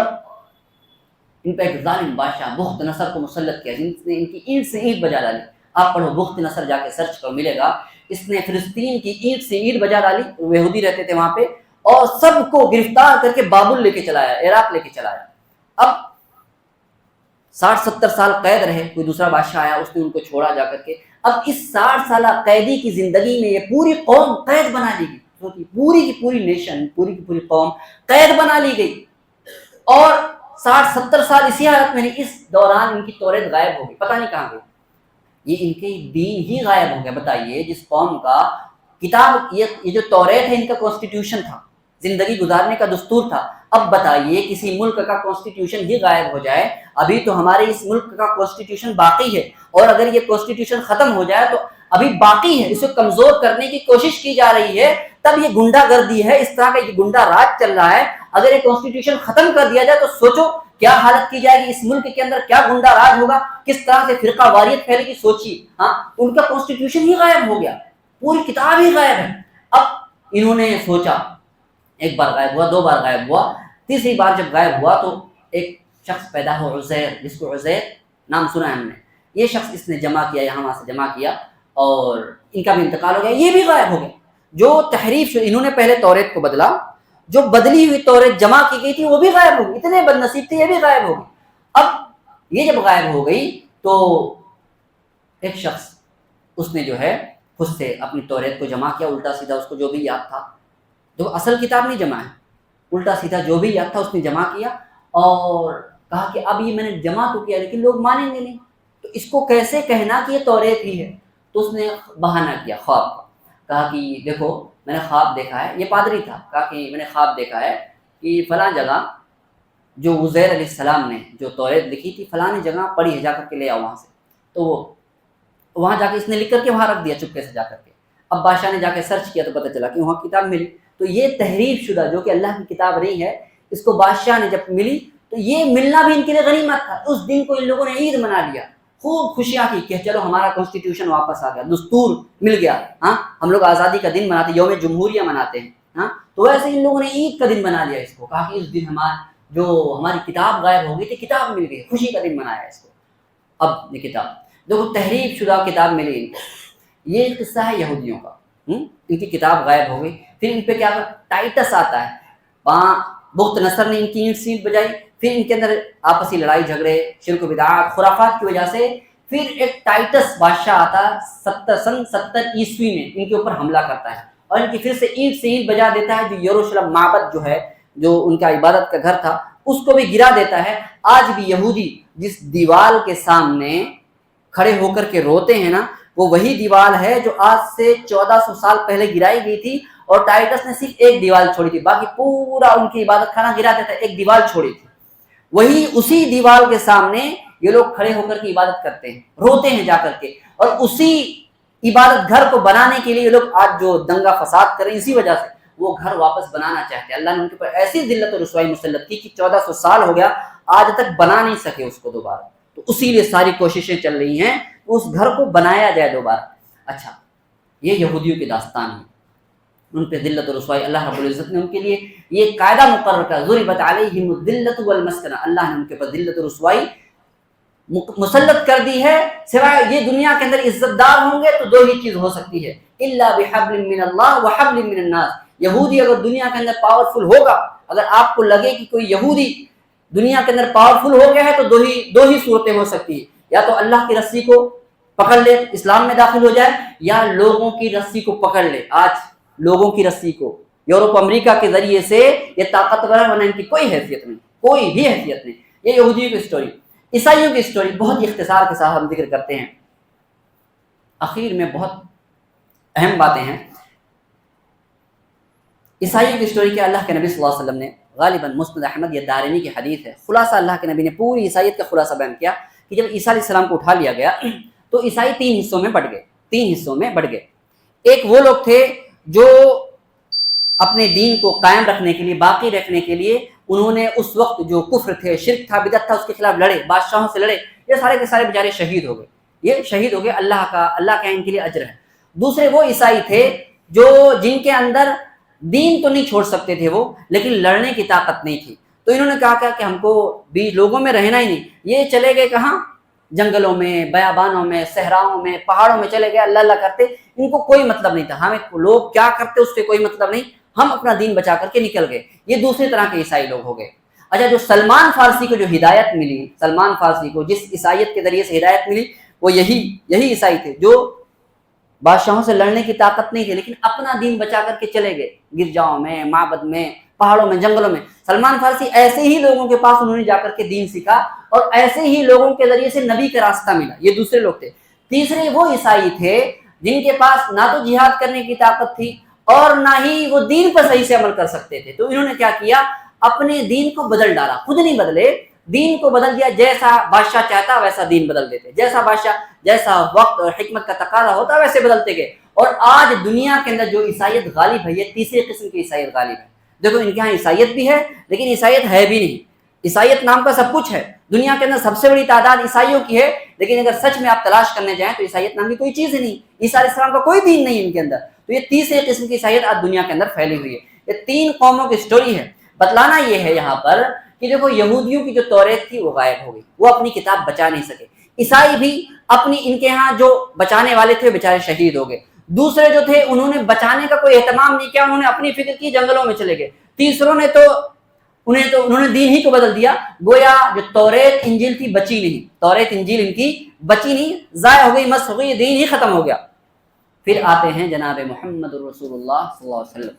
ان پہ ایک ظالم بادشاہ بخت نصر کو مسلط کیا, جن نے ان کی اینٹ سے اینٹ بجا ڈالی. آپ پڑھو بخت نصر, جا کے سرچ کرو ملے گا. اس نے فلسطین کی اینٹ سے اینٹ بجا ڈالی, وہ یہودی رہتے تھے وہاں پہ, اور سب کو گرفتار کر کے بابل لے کے چلایا, عراق لے کے چلایا. اب 60-70 سال قید رہے, کوئی دوسرا بادشاہ آیا, اس نے ان کو چھوڑا جا کر کے. اب اس 60 سالہ قیدی کی زندگی میں یہ پوری قوم قید بنا لی گئی, پوری کی پوری نیشن, پوری کی پوری قوم قید بنا لی گئی. اور 60-70 سال اسی حالت میں, اس دوران ان کی توریت غائب ہو گئی, پتہ نہیں کہاں گئی. یہ ان کے دین ہی غائب ہو گیا. بتائیے, جس قوم کا کتاب یہ جو توریت ہے ان کا کانسٹیٹیوشن تھا, زندگی گزارنے کا دستور تھا. اب بتائیے کسی ملک کا کانسٹیٹیوشن ہی غائب ہو جائے, ابھی تو ہمارے اس ملک کا کانسٹیٹیوشن باقی ہے, اور اگر یہ کانسٹیٹیوشن ختم ہو جائے تو ابھی باقی ہے, اسے کمزور کرنے کی کوشش کی جا رہی ہے. تب یہ گنڈا گردی ہے, اس طرح کا یہ گنڈا راج چل رہا ہے. اگر یہ کانسٹیٹیوشن ختم کر دیا جائے تو سوچو کیا حالت کی جائے گی, اس ملک کے اندر کیا گنڈا راج ہوگا, کس طرح سے فرقہ واریت پھیلے گی. سوچیے, ہاں ان کا کانسٹیٹیوشن ہی غائب ہو گیا, پوری کتاب ہی غائب ہے. اب انہوں نے سوچا, ایک بار غائب ہوا, 2 بار غائب ہوا, تیسری بار جب غائب ہوا تو ایک شخص پیدا ہو, عزیر, جس کو عزیر نام سنا ہے ہم نے. یہ شخص اس نے جمع کیا, یہاں وہاں سے جمع کیا, اور ان کا بھی انتقال ہو گیا. یہ بھی غائب ہو گیا. جو تحریف انہوں نے پہلے توریت کو بدلا, جو بدلی ہوئی توریت جمع کی گئی تھی وہ بھی غائب ہو گئی. اتنے بد نصیب تھے, یہ بھی غائب ہو گئی. اب یہ جب غائب ہو گئی تو ایک شخص, اس نے جو ہے خود سے اپنی توریت کو جمع کیا, الٹا سیدھا اس کو جو بھی یاد تھا, جو اصل کتاب نہیں جمع ہے, الٹا سیدھا جو بھی یاد تھا اس نے جمع کیا, اور کہا کہ اب یہ میں نے جمع تو کیا لیکن لوگ مانیں گے نہیں, تو اس کو کیسے کہنا کہ یہ توریت ہی ہے. تو اس نے بہانہ کیا خواب کا, کہا کہ دیکھو میں نے خواب دیکھا ہے, یہ پادری تھا, کہا کہ میں نے خواب دیکھا ہے کہ فلاں جگہ جو عزیر علیہ السلام نے جو توریت لکھی تھی فلاں جگہ پڑھی ہے، جا کر کے لے آؤ وہاں سے، تو وہ وہاں جا کے اس نے لکھ کر کے وہاں رکھ دیا چپکے سے جا کر کے۔ اب بادشاہ نے جا کے سرچ کیا تو پتہ چلا کہ وہاں کتاب ملی۔ تو یہ تحریف شدہ جو کہ اللہ کی کتاب نہیں ہے، اس کو بادشاہ نے جب ملی تو یہ ملنا بھی ان کے لیے غنیمت تھا۔ اس دن کو ان لوگوں نے عید منا لیا، خوب خوشیاں کی کہ چلو ہمارا کانسٹیٹیوشن واپس آ گیا، دستور مل گیا، ہاں ہم لوگ آزادی کا دن مناتے، یوم جمہوریہ مناتے ہیں، ہاں تو ویسے ان لوگوں نے عید کا دن بنا لیا اس کو، کہا کہ اس دن ہماری کتاب غائب ہو گئی تھی، کتاب مل گئی، خوشی کا دن منایا اس کو۔ اب یہ کتاب دیکھو تحریف شدہ کتاب ملی ان کو۔ یہ قصہ ہے یہودیوں کا، ان کی کتاب غائب ہو گئی، پھر ان پہ کیا ٹائٹس آتا ہے، وہاں بخت نصر نے ان کی اینٹ سینٹ بجائی، پھر ان کے اندر آپسی لڑائی جھگڑے، شرک و بدعات خرافات کی وجہ سے پھر ایک ٹائٹس بادشاہ آتا سن 70 عیسوی میں ان کے اوپر حملہ کرتا ہے اور ان کی پھر سے اینٹ سے اینٹ بجا دیتا ہے، جو یروشلم معبد جو ہے جو ان کا عبادت کا گھر تھا اس کو بھی گرا دیتا ہے۔ آج بھی یہودی جس دیوال کے سامنے کھڑے ہو کر کے روتے ہیں نا، وہ وہی دیوال ہے جو آج سے 1400 سال پہلے گرائی گئی تھی، اور ٹائٹس نے صرف ایک دیوال چھوڑی تھی، باقی پورا ان کی عبادت خانہ گرا دیتا ہے، ایک دیوال چھوڑی تھی۔ وہی اسی دیوال کے سامنے یہ لوگ کھڑے ہو کر کے عبادت کرتے ہیں، روتے ہیں جا کر کے، اور اسی عبادت گھر کو بنانے کے لیے یہ لوگ آج جو دنگا فساد کر رہے ہیں اسی وجہ سے وہ گھر واپس بنانا چاہتے ہیں۔ اللہ نے ان کے اوپر ایسی ذلت و رسوائی مسلط کی کہ 1400 سال ہو گیا آج تک بنا نہیں سکے اس کو دوبارہ، تو اسی لیے ساری کوششیں چل رہی ہیں کہ اس گھر کو بنایا جائے دوبارہ۔ اچھا، یہ یہودیوں کی داستان ہے، ان پہ ذلت و رسوائی اللہ رب العزت نے ان کے لیے یہ قاعدہ مقرر کیا، ضربت علیہم الذلۃ والمسکنہ، اللہ نے ان کے اوپر ذلت و رسوائی مسلط کر دی ہے، سوائے یہ دنیا کے اندر عزت دار ہوں گے تو دو ہی چیز ہو سکتی ہے، الا بحبل من اللہ وحبل من الناس۔ یہودی اگر دنیا کے اندر پاورفل ہوگا، اگر آپ کو لگے کہ کوئی یہودی دنیا کے اندر پاورفل ہو گیا ہے تو دو ہی صورتیں ہو سکتی ہیں، یا تو اللہ کی رسی کو پکڑ لے اسلام میں داخل ہو جائے، یا لوگوں کی رسی کو پکڑ لے۔ آج لوگوں کی رسی کو یورپ امریکہ کے ذریعے سے یہ طاقتور ہے، ورنہ ان کی کوئی حیثیت نہیں، کوئی بھی حیثیت نہیں۔ یہ یہودیوں کی اسٹوری۔ عیسائیوں کی اسٹوری بہت ہی اختصار کے ساتھ ہم ذکر کرتے ہیں، اخیر میں بہت اہم باتیں ہیں۔ عیسائیوں کی اسٹوری کیا، اللہ کے نبی صلی اللہ علیہ وسلم نے غالباً مسند احمد یا دارمی کی حدیث ہے، خلاصہ اللہ کے نبی نے پوری عیسائیت کا خلاصہ بیان کیا کہ جب عیسیٰ علیہ السلام کو اٹھا لیا گیا تو عیسائی تین حصوں میں بٹ گئے۔ ایک وہ لوگ تھے جو اپنے دین کو قائم رکھنے کے لیے، باقی رکھنے کے لیے انہوں نے اس وقت جو کفر تھے، شرک تھا، بدعت تھا، اس کے خلاف لڑے، بادشاہوں سے لڑے، یہ سارے کے سارے بیچارے شہید ہو گئے، یہ شہید ہو گئے، اللہ کے ان کے لیے اجر ہے۔ دوسرے وہ عیسائی تھے جو جن کے اندر دین تو نہیں چھوڑ سکتے تھے وہ، لیکن لڑنے کی طاقت نہیں تھی، تو انہوں نے کہا کہ ہم کو بھی لوگوں میں رہنا ہی نہیں، یہ چلے گئے کہاں، جنگلوں میں، بیابانوں میں، صحراؤں میں، پہاڑوں میں چلے گئے، اللہ اللہ کرتے، ان کو کوئی مطلب نہیں تھا، ہمیں لوگ کیا کرتے اس سے کوئی مطلب نہیں، ہم اپنا دین بچا کر کے نکل گئے۔ یہ دوسری طرح کے عیسائی لوگ ہو گئے۔ اچھا، جو سلمان فارسی کو جو ہدایت ملی، سلمان فارسی کو جس عیسائیت کے ذریعے سے ہدایت ملی، وہ یہی عیسائی تھے جو بادشاہوں سے لڑنے کی طاقت نہیں تھی، لیکن اپنا دین بچا کر کے چلے گئے، گرجاؤں میں، معبد میں، پہاڑوں میں، جنگلوں میں۔ سلمان فارسی ایسے ہی لوگوں کے پاس انہوں نے جا کر کے دین سیکھا، اور ایسے ہی لوگوں کے ذریعے سے نبی کا راستہ ملا، یہ دوسرے لوگ تھے۔ تیسرے وہ عیسائی تھے جن کے پاس نہ تو جہاد کرنے کی طاقت تھی اور نہ ہی وہ دین پر صحیح سے عمل کر سکتے تھے، تو انہوں نے کیا کیا، اپنے دین کو بدل ڈالا، خود نہیں بدلے، دین کو بدل دیا، جیسا بادشاہ چاہتا ویسا دین بدل دیتے، جیسا وقت اور حکمت کا تقاضا ہوتا ویسے بدلتے گئے۔ اور آج دنیا کے اندر جو عیسائیت غالب ہے، یہ تیسرے قسم کی عیسائیت غالب ہے۔ دیکھو ان کے یہاں عیسائیت بھی ہے لیکن عیسائیت ہے بھی نہیں، عیسائیت نام کا سب کچھ ہے، دنیا کے اندر سب سے بڑی تعداد عیسائیوں کی ہے، لیکن اگر سچ میں آپ تلاش کرنے جائیں تو عیسائیت نام کی کوئی چیز ہی نہیں، عیسیٰ علیہ السلام کا کوئی دین نہیں ان کے اندر۔ تو یہ تیسرے قسم کی عیسائیت آج دنیا کے اندر پھیلی ہوئی ہے۔ یہ تین قوموں کی اسٹوری ہے۔ بتلانا یہ ہے یہاں پر کہ دیکھو یہودیوں کی جو توریت تھی وہ غائب ہو گئی، وہ اپنی کتاب بچا نہیں سکے۔ عیسائی بھی اپنی ان کے ہاں جو بچانے والے تھے بیچارے شہید ہو گئے۔ دوسرے جو تھے انہوں نے بچانے کا کوئی اہتمام نہیں کیا، انہوں نے اپنی فکر کی، جنگلوں میں چلے گئے۔ تیسروں نے انہوں نے دین ہی کو بدل دیا، گویا جو توریت انجیل تھی بچی نہیں، توریت انجیل ان کی بچی نہیں، ضائع ہو گئی، مس ہو گئی، دین ہی ختم ہو گیا۔ پھر آتے ہیں جناب محمد رسول اللہ صلی اللہ علیہ وسلم۔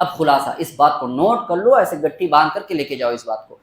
اب خلاصہ اس بات کو نوٹ کر لو، ایسے گٹھی باندھ کر کے لے کے جاؤ اس بات کو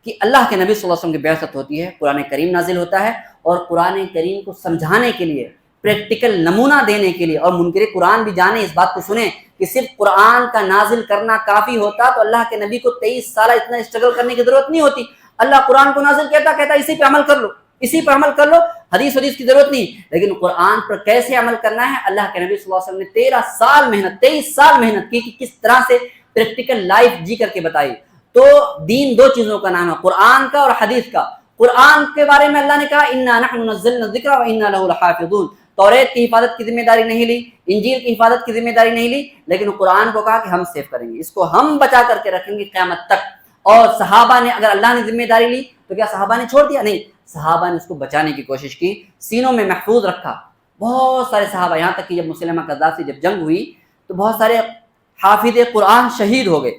کہ اللہ کے نبی صلی اللہ علیہ وسلم کی بعثت ہوتی ہے، قرآن کریم نازل ہوتا ہے، اور قرآن کریم کو سمجھانے کے لیے پریکٹیکل نمونہ دینے کے لیے، اور منکر قرآن بھی جانے، اس بات کو سنیں کہ صرف قرآن کا نازل کرنا کافی ہوتا تو اللہ کے نبی کو 23 سالہ اتنا اسٹرگل کرنے کی ضرورت نہیں ہوتی. اللہ قرآن کو نازل کہتا اسی پہ عمل کر لو، اسی پر عمل کر لو، حدیث کی ضرورت نہیں. لیکن قرآن پر کیسے عمل کرنا ہے، اللہ کے نبی صلی اللہ علیہ وسلم نے 23 سال محنت کی کہ کس طرح سے پریکٹیکل لائف جی کر کے بتائی. تو دین دو چیزوں کا نام ہے، قرآن کا اور حدیث کا. قرآن کے بارے میں اللہ نے کہا انا نحن نزلنا الذکر وانا له لحافظون، توریت کی حفاظت کی ذمہ داری نہیں لی، انجیل کی حفاظت کی ذمہ داری نہیں لی، لیکن قرآن کو کہا کہ ہم سیو کریں گے، اس کو ہم بچا کر کے رکھیں گے قیامت تک. اور صحابہ نے، اگر اللہ نے ذمہ داری لی تو کیا صحابہ نے چھوڑ دیا؟ نہیں، صحابہ نے اس کو بچانے کی کوشش کی، سینوں میں محفوظ رکھا. بہت سارے صحابہ، یہاں تک کہ جب مسلمہ کذاب سے جب جنگ ہوئی تو بہت سارے حافظ قرآن شہید ہو گئے.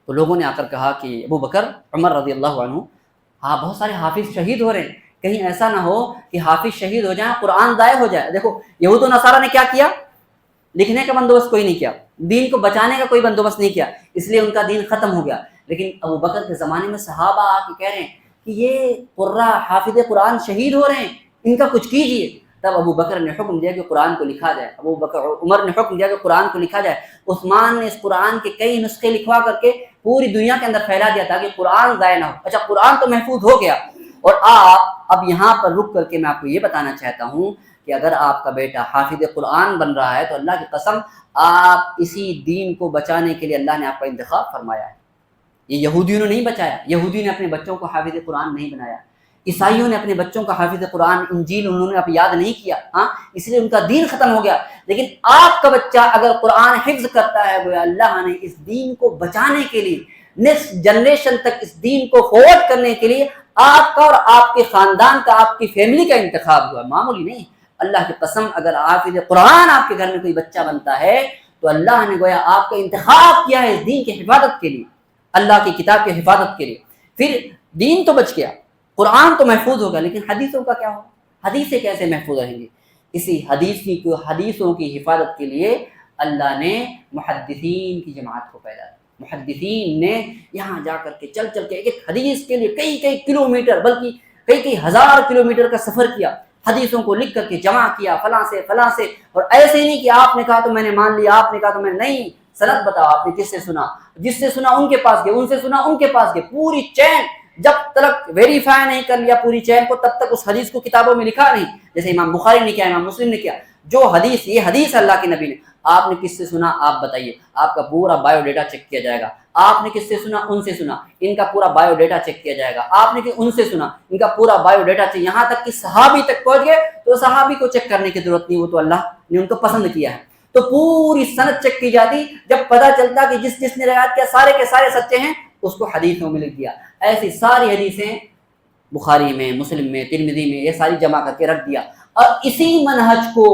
تو لوگوں نے آ کر کہا کہ ابو بکر، عمر رضی اللہ عنہ، ہاں بہت سارے حافظ شہید ہو رہے ہیں، کہیں ایسا نہ ہو کہ حافظ شہید ہو جائیں، قرآن ضائع ہو جائے. دیکھو یہود و نصارہ نے کیا کیا؟ لکھنے کا بندوبست کوئی نہیں کیا، دین کو بچانے کا کوئی بندوبست نہیں کیا، اس لیے ان کا دین ختم ہو گیا. لیکن ابو بکر کے زمانے میں صحابہ آ کے کہہ رہے ہیں کہ یہ قرہ حافظ قرآن شہید ہو رہے ہیں، ان کا کچھ کیجیے. تب ابو بکر نے حکم دیا کہ قرآن کو لکھا جائے، عمر نے حکم دیا کہ قرآن کو لکھا جائے، عثمان نے اس قرآن کے کئی نسخے لکھوا کر کے پوری دنیا کے اندر پھیلا دیا تاکہ قرآن ضائع نہ ہو. اچھا، قرآن تو محفوظ ہو گیا. اور آپ اب یہاں پر رک کر کے میں آپ کو یہ بتانا چاہتا ہوں کہ اگر آپ کا بیٹا حافظ قرآن بن رہا ہے تو اللہ کی قسم آپ اسی دین کو بچانے کے لیے اللہ نے آپ کا انتخاب فرمایا ہے. یہ یہودیوں نے نہیں بچایا، یہودیوں نے اپنے بچوں کو حافظ قرآن نہیں بنایا، عیسائیوں نے اپنے بچوں کا حافظ قرآن انجیل انہوں نے اب یاد نہیں کیا، ہاں اس لیے ان کا دین ختم ہو گیا. لیکن آپ کا بچہ اگر قرآن حفظ کرتا ہے، گویا اللہ نے اس دین کو بچانے کے لیے، نیکسٹ جنریشن تک اس دین کو فارورڈ کرنے کے لیے آپ کا اور آپ کے خاندان کا، آپ کی فیملی کا انتخاب ہوا، معمولی نہیں. اللہ کی قسم اگر حافظ قرآن آپ کے گھر میں کوئی بچہ بنتا ہے تو اللہ نے گویا آپ کا انتخاب کیا ہے اس دین کی حفاظت کے لیے، اللہ کی کتاب کی حفاظت کے لیے. پھر دین تو بچ گیا، قرآن تو محفوظ ہوگا، لیکن حدیثوں کا کیا ہو؟ حدیثیں کیسے محفوظ رہیں گی؟ اسی حدیثوں کی حفاظت کے لیے اللہ نے محدثین کی جماعت کو پیدا کیا. محدثین نے یہاں جا کر کے چل کے ایک حدیث کے لیے کئی کلومیٹر، بلکہ کئی ہزار کلومیٹر کا سفر کیا، حدیثوں کو لکھ کر کے جمع کیا فلاں سے. اور ایسے ہی نہیں کہ آپ نے کہا تو میں نے مان لیا، آپ نے کہا تو میں نہیں، سند بتاؤ آپ نے کس سے سنا، جس سے سنا ان کے پاس گئے، ان سے سنا ان کے پاس گئے، پوری چین جب تک ویریفائی نہیں کر لیا پوری چین کو تب تک اس حدیث کو کتابوں میں لکھا نہیں. جیسے امام بخاری نے کیا، امام مسلم نے کیا، جو حدیث، یہ حدیث اللہ کے نبی نے، آپ نے کس سے سنا آپ بتائیے، آپ کا پورا بایو ڈیٹا چیک کیا جائے گا. آپ نے کس سے سنا؟ ان سے سنا، ان کا پورا بایو ڈیٹا چیک کیا جائے گا. آپ نے ان سے سنا، ان کا پورا بایو ڈیٹا چیک، یہاں تک کہ صحابی تک پہنچ گئے تو صحابی کو چیک کرنے کی ضرورت نہیں، وہ تو اللہ نے ان کو پسند کیا ہے. تو پوری سند چیک کی جاتی، جب پتہ چلتا کہ جس نے روایت کیا سارے کے سارے سچے ہیں، اس کو حدیثوں میں لکھ دیا. ایسی ساری حدیثیں بخاری میں، مسلم میں، ترمذی میں، یہ ساری جمع کر کے رکھ دیا. اور اسی منہج کو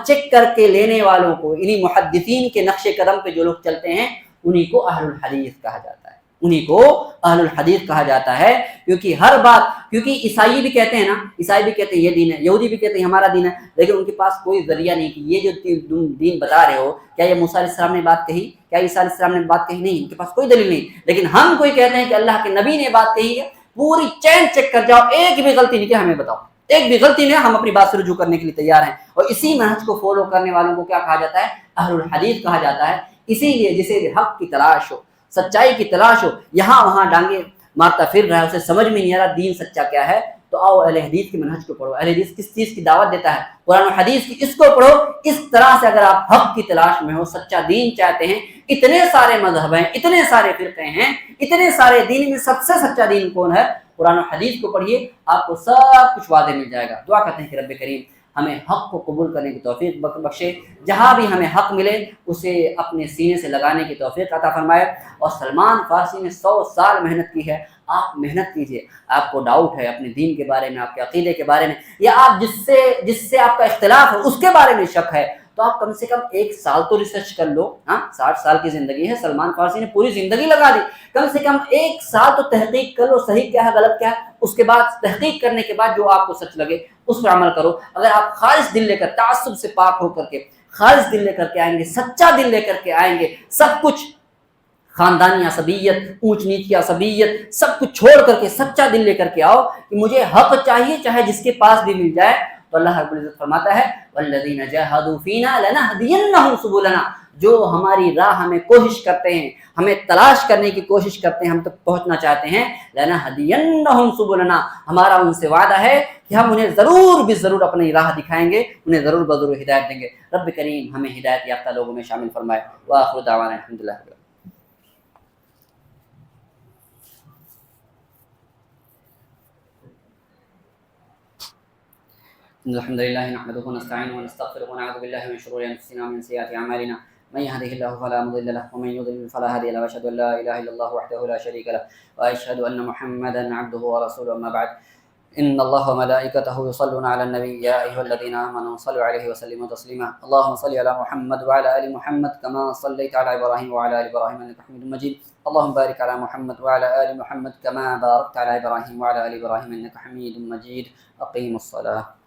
چیک کر کے لینے والوں کو، انہی محدثین کے نقش قدم پہ جو لوگ چلتے ہیں، انہی کو اہل الحدیث کہا جاتا ہے، انہی کو اہل الحدیث کہا جاتا ہے. کیونکہ ہر بات، کیونکہ عیسائی بھی کہتے ہیں نا، عیسائی بھی کہتے ہیں یہ دین ہے، یہودی بھی کہتے ہیں ہمارا دین ہے، لیکن ان کے پاس کوئی ذریعہ نہیں کہ یہ جو دین بتا رہے ہو، کیا یہ موسیٰ علیہ السلام نے بات کہی، کیا عیسیٰ علیہ السلام نے بات کہی؟ نہیں، ان کے پاس کوئی دلیل نہیں. لیکن ہم کوئی کہتے ہیں کہ اللہ کے نبی نے بات کہی ہے، پوری چین چیک کر جاؤ، ایک بھی غلطی نہیں کہ ہمیں بتاؤ، ایک بھی غلطی نہیں، ہم اپنی بات سے رجوع کرنے کے لیے تیار ہیں. اور اسی منہج کو فالو کرنے والوں کو کیا کہا جاتا ہے؟ اہل الحدیث کہا جاتا ہے. اسی لیے جسے بھی حق کی تلاش ہو، سچائی کی تلاش ہو، یہاں وہاں ڈانگے مارتا پھر رہا ہے، اسے سمجھ میں نہیں آ رہا دین سچا کیا ہے، تو آؤ اہل حدیث کے منہج کو پڑھو. اہل حدیث کس چیز کی دعوت دیتا ہے؟ قرآن و حدیث کی، اس کو پڑھو. اس طرح سے اگر آپ حق کی تلاش میں ہو، سچا دین چاہتے ہیں، اتنے سارے مذہب ہیں، اتنے سارے فرقے ہیں، اتنے سارے دین میں سب سے سچا دین کون ہے؟ قرآن و حدیث کو پڑھیے، آپ کو سب کچھ واضح مل جائے گا. دعا کرتے ہیں کہ رب کریم ہمیں حق کو قبول کرنے کی توفیق بخشے، جہاں بھی ہمیں حق ملے اسے اپنے سینے سے لگانے کی توفیق عطا فرمائے. اور سلمان فارسی نے 100 سال محنت کی ہے، آپ محنت کیجئے. آپ کو ڈاؤٹ ہے اپنے دین کے بارے میں، آپ کے عقیدے کے بارے میں، یا آپ جس سے آپ کا اختلاف ہے اس کے بارے میں شک ہے، تو آپ کم سے کم 1 سال تو ریسرچ کر لو. 60 سال کی زندگی ہے، سلمان فارسی نے پوری زندگی لگا دی. کم سے کم 1 سال تو تحقیق کر لو، صحیح کیا ہے غلط کیا ہے. اس کے بعد تحقیق کرنے کے بعد جو آپ کو سچ لگے اس پر عمل کرو. اگر آپ خالص دل لے کر، تعصب سے پاک ہو کر کے خالص دل لے کر کے آئیں گے، سچا دل لے کر کے آئیں گے، سب کچھ خاندانی عصبیت، اونچ نیچ کی عصبیت، سب کچھ چھوڑ کر کے سچا دل لے کر کے آؤ کہ مجھے حق چاہیے، چاہے جس کے پاس بھی مل جائے، تو اللہ رب العزت فرماتا ہے والذین جاہدوا فینا لنہدینہم سبلنا، جو ہماری راہ میں کوشش کرتے ہیں، ہمیں تلاش کرنے کی کوشش کرتے ہیں، ہم تک پہنچنا چاہتے ہیں، لنہدینہم سبلنا، ہمارا ان سے وعدہ ہے کہ ہم انہیں ضرور بھی ضرور اپنی راہ دکھائیں گے، انہیں ضرور بضرور ہدایت دیں گے۔ رب کریم ہمیں ہدایت یافتہ لوگوں میں شامل فرمائے۔ وآخر دعوانا الحمدللہ رب العالمین۔ الحمد لله نحمده ونستعينه ونستغفره ونعوذ بالله من شرور انفسنا ومن سيئات اعمالنا، من يهده الله فلا مضل له ومن يضلل فلا هادي له، واشهد ان لا اله الا الله وحده لا شريك له واشهد ان محمدا عبده ورسوله، اما بعد، ان الله وملائكته يصلون على النبي يا ايها الذين امنوا صلوا عليه وسلموا تسليما، اللهم صل على محمد وعلى ال محمد كما صليت على ابراهيم وعلى ال ابراهيم انك حميد مجيد، اللهم بارك على محمد وعلى ال محمد كما باركت على ابراهيم وعلى ال ابراهيم انك حميد مجيد، اقيموا الصلاه.